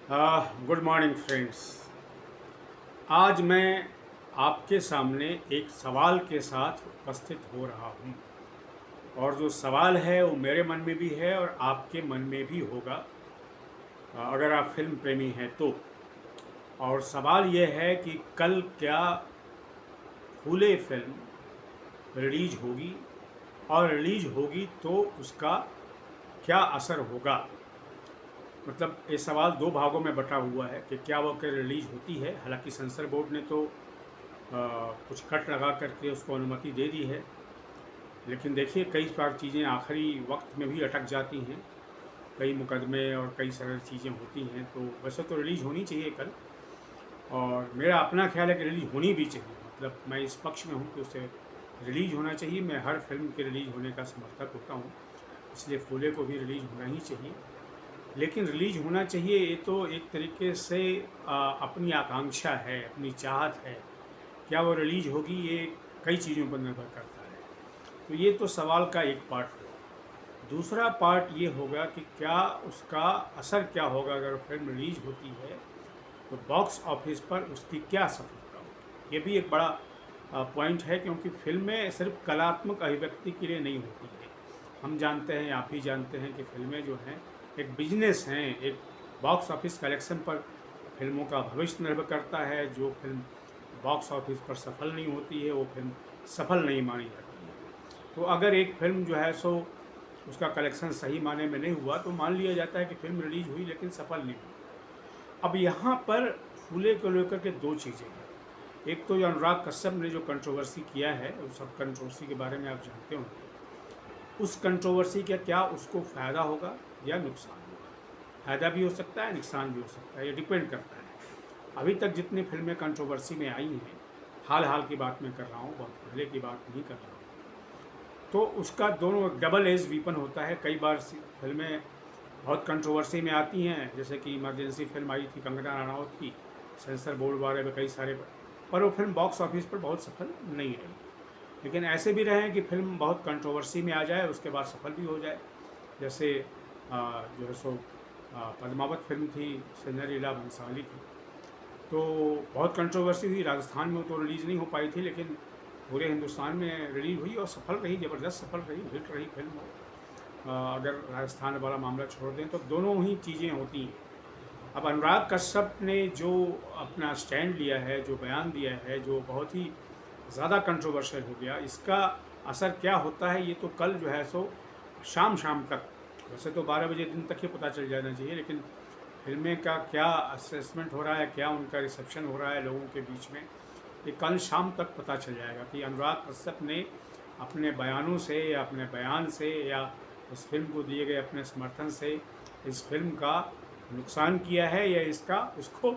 Good morning friends. आज मैं आपके सामने एक सवाल के साथ उपस्थित हो रहा हूँ और जो सवाल है वो मेरे मन में भी है और आपके मन में भी होगा, अगर आप फिल्म प्रेमी हैं तो। और सवाल ये है कि कल क्या फूले फिल्म रिलीज होगी, और रिलीज होगी तो उसका क्या असर होगा। मतलब ये सवाल दो भागों में बटा हुआ है कि क्या वो के रिलीज होती है। हालांकि सेंसर बोर्ड ने तो कुछ कट लगा करके उसको अनुमति दे दी है, लेकिन देखिए कई सारी चीज़ें आखिरी वक्त में भी अटक जाती हैं। कई मुकदमे और कई सारी चीज़ें होती हैं, तो वैसे तो रिलीज़ होनी चाहिए कल। और मेरा अपना ख्याल है कि रिलीज़ होनी भी चाहिए। मतलब मैं इस पक्ष में हूँ कि उसे रिलीज़ होना चाहिए। मैं हर फिल्म के रिलीज़ होने का समर्थक होता हूँ, इसलिए फूले को भी रिलीज़ होना ही चाहिए। लेकिन रिलीज होना चाहिए, ये तो एक तरीके से अपनी आकांक्षा है, अपनी चाहत है। क्या वो रिलीज होगी, ये कई चीज़ों पर निर्भर करता है। तो ये तो सवाल का एक पार्ट हुआ। दूसरा पार्ट ये होगा कि क्या उसका असर क्या होगा अगर फिल्म रिलीज होती है, तो बॉक्स ऑफिस पर उसकी क्या सफलता होगी। ये भी एक बड़ा पॉइंट है, क्योंकि फिल्में सिर्फ कलात्मक अभिव्यक्ति के लिए नहीं होती है। हम जानते हैं, आप भी जानते हैं कि फिल्में जो हैं एक बिजनेस हैं। एक बॉक्स ऑफिस कलेक्शन पर फिल्मों का भविष्य निर्भर करता है। जो फिल्म बॉक्स ऑफिस पर सफल नहीं होती है वो फिल्म सफल नहीं मानी जाती है। तो अगर एक फिल्म जो है सो उसका कलेक्शन सही माने में नहीं हुआ, तो मान लिया जाता है कि फिल्म रिलीज हुई लेकिन सफल नहीं हुई। अब यहाँ पर फूले को लेकर के दो चीज़ें हैं। एक तो जो अनुराग कश्यप ने जो कंट्रोवर्सी किया है, उस सब कंट्रोवर्सी के बारे में आप जानते होंगे। उस कंट्रोवर्सी का क्या उसको फ़ायदा होगा या नुकसान होगा। फ़ायदा भी हो सकता है, नुकसान भी हो सकता है, ये डिपेंड करता है। अभी तक जितनी फिल्में कंट्रोवर्सी में आई हैं, हाल हाल की बात मैं कर रहा हूँ, बहुत पहले की बात नहीं कर रहा हूँ, तो उसका दोनों डबल एज वीपन होता है। कई बार फिल्में बहुत कंट्रोवर्सी में आती हैं, जैसे कि इमरजेंसी फिल्म आई थी कंगना रनावत की, सेंसर बोर्ड वाले में कई सारे, पर वो फिल्म बॉक्स ऑफिस पर बहुत सफल नहीं रही। लेकिन ऐसे भी रहे कि फिल्म बहुत कंट्रोवर्सी में आ जाए, उसके बाद सफल भी हो जाए। जैसे जो है सो पद्मावत फिल्म थी, संजय लीला भंसाली की, तो बहुत कंट्रोवर्सी हुई। राजस्थान में तो रिलीज़ नहीं हो पाई थी, लेकिन पूरे हिंदुस्तान में रिलीज़ हुई और सफल रही, ज़बरदस्त सफल रही, हिट रही फिल्म वो। अगर राजस्थान वाला मामला छोड़ दें तो दोनों ही चीज़ें होती हैं। अब अनुराग कश्यप ने जो अपना स्टैंड लिया है, जो बयान दिया है, जो बहुत ही ज़्यादा कंट्रोवर्शियल हो गया, इसका असर क्या होता है ये तो कल जो है सो शाम शाम तक, वैसे तो 12 बजे दिन तक ही पता चल जाना चाहिए, लेकिन फिल्में का क्या असेसमेंट हो रहा है, क्या उनका रिसेप्शन हो रहा है लोगों के बीच में, ये कल शाम तक पता चल जाएगा कि अनुराग कश्यप ने अपने बयानों से या अपने बयान से या इस फिल्म को दिए गए अपने समर्थन से इस फिल्म का नुकसान किया है या इसका उसको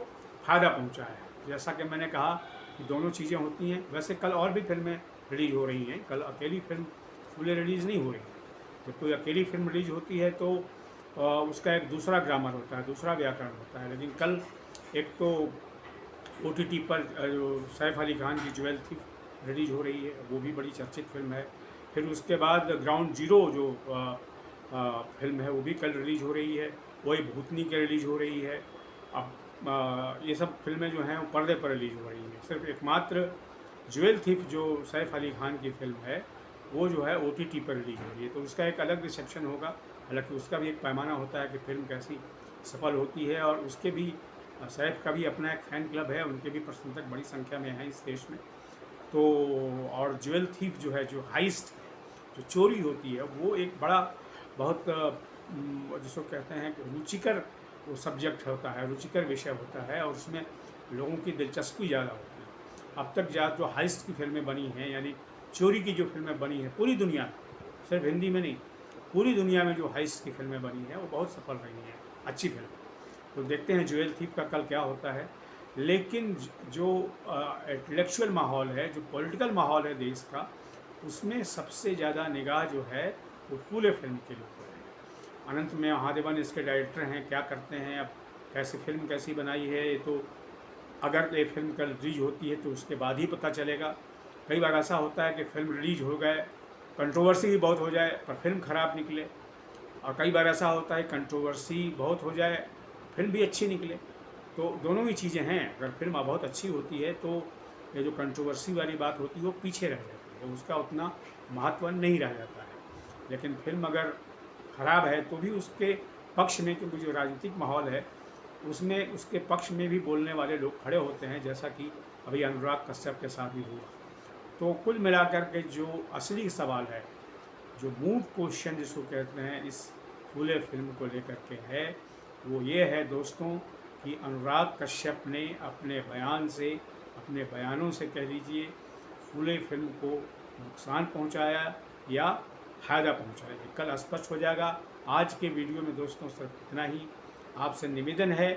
फ़ायदा पहुंचा है। जैसा कि मैंने कहा कि दोनों चीज़ें होती हैं। वैसे कल और भी फिल्में रिलीज़ हो रही हैं, कल अकेली फिल्म फूले रिलीज़ नहीं हो रही है। जब कोई अकेली फिल्म रिलीज होती है तो उसका एक दूसरा ग्रामर होता है, दूसरा व्याकरण होता है। लेकिन कल एक तो OTT पर जो सैफ अली खान की ज्वेल थी रिलीज हो रही है, वो भी बड़ी चर्चित फिल्म है। फिर उसके बाद ग्राउंड जीरो जो फिल्म है वो भी कल रिलीज हो रही है। वही भूतनी की रिलीज हो रही है। अब ये सब फिल्में जो हैं वो पर्दे पर रिलीज हो रही हैं। सिर्फ एकमात्र ज्वेल थीफ जो सैफ अली खान की फिल्म है वो जो है OTT पर रिलीज हो रही है, तो उसका एक अलग रिसेप्शन होगा। हालांकि उसका भी एक पैमाना होता है कि फिल्म कैसी सफल होती है, और उसके भी सैफ का भी अपना एक फ़ैन क्लब है, उनके भी प्रशंसक बड़ी संख्या में हैं इस देश में। तो और ज्वेल थीफ जो है, जो हाइस्ट, जो चोरी होती है, वो एक बड़ा बहुत जिसको कहते हैं कि रुचिकर वो सब्जेक्ट होता है, रुचिकर विषय होता है, और उसमें लोगों की दिलचस्पी ज़्यादा होती है। अब तक जो हाइस्ट की फिल्में बनी हैं, यानी चोरी की जो फिल्में बनी हैं पूरी दुनिया में, सिर्फ हिंदी में नहीं, पूरी दुनिया में जो हाइस्ट की फिल्में बनी हैं वो बहुत सफल रही हैं, अच्छी फिल्म। तो देखते हैं ज्वेल थीफ का कल क्या होता है। लेकिन जो इंटेलेक्चुअल माहौल है, जो पॉलिटिकल माहौल है देश का, उसमें सबसे ज़्यादा निगाह जो है वो फूले फिल्म के ऊपर है। अनंत महादेवन इसके डायरेक्टर हैं, क्या करते हैं, अब कैसी फिल्म कैसी बनाई है, ये तो अगर ये फिल्म कल रिलीज होती है तो उसके बाद ही पता चलेगा। कई बार ऐसा होता है कि फिल्म रिलीज हो गए, कंट्रोवर्सी भी बहुत हो जाए पर फिल्म ख़राब निकले, और कई बार ऐसा होता है कंट्रोवर्सी बहुत हो जाए फिल्म भी अच्छी निकले। तो दोनों ही चीज़ें हैं। अगर फिल्म बहुत अच्छी होती है तो ये जो कंट्रोवर्सी वाली बात होती है वो पीछे रह जाती है, उसका उतना महत्व नहीं रह जाता है। लेकिन फिल्म अगर ख़राब है तो भी उसके पक्ष में, क्योंकि जो राजनीतिक माहौल है उसमें उसके पक्ष में भी बोलने वाले लोग खड़े होते हैं, जैसा कि अभी अनुराग कश्यप के साथ भी हुआ। तो कुल मिलाकर के जो असली सवाल है, जो मूड क्वेश्चन जिसको कहते हैं इस फूले फिल्म को लेकर के है, वो ये है दोस्तों कि अनुराग कश्यप ने अपने बयान से, अपने बयानों से कह लीजिए, फूले फिल्म को नुकसान पहुंचाया या फ़ायदा पहुंचाया, कल स्पष्ट हो जाएगा। आज के वीडियो में दोस्तों सिर्फ इतना ही। आपसे निवेदन है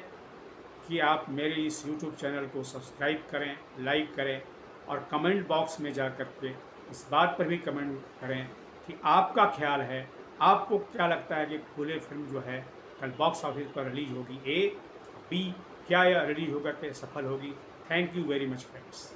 कि आप मेरे इस YouTube चैनल को सब्सक्राइब करें, लाइक करें और कमेंट बॉक्स में जा कर के इस बात पर भी कमेंट करें कि आपका ख्याल है, आपको क्या लगता है कि फूले फिल्म जो है कल बॉक्स ऑफिस पर रिलीज होगी, ए बी, क्या यह रिलीज होकर के सफल होगी। Thank you very much friends.